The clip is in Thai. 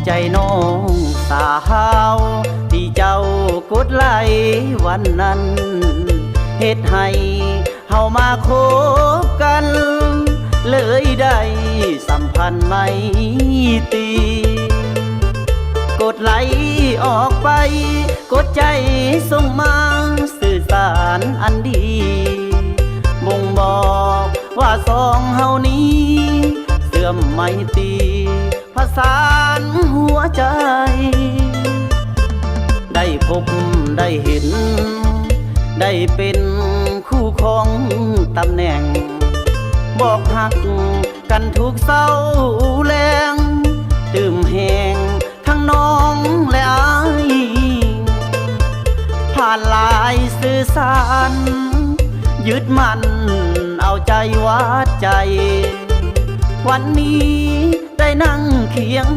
ใจน้องสาวที่เจ้ากดไลค์วันนั้นเหตุให้เฮามาคบกัน เลยได้สัมพันธ์ไม่ตีกดไลค์ออกไปกดใจส่งมาสื่อสารอันดีบ่งบอกว่าสองเฮานี้เสื่อมไม่ตีผสานหัวใจได้พบได้เห็นได้เป็นคู่ของตำแหน่งบอกหักกันทุกเศร้าแรงตื่มแหงทั้งน้องและอายผ่านลายสื่อสารยึดมั่นเอาใจวัดใจวันนี้ได้นั่งเคียง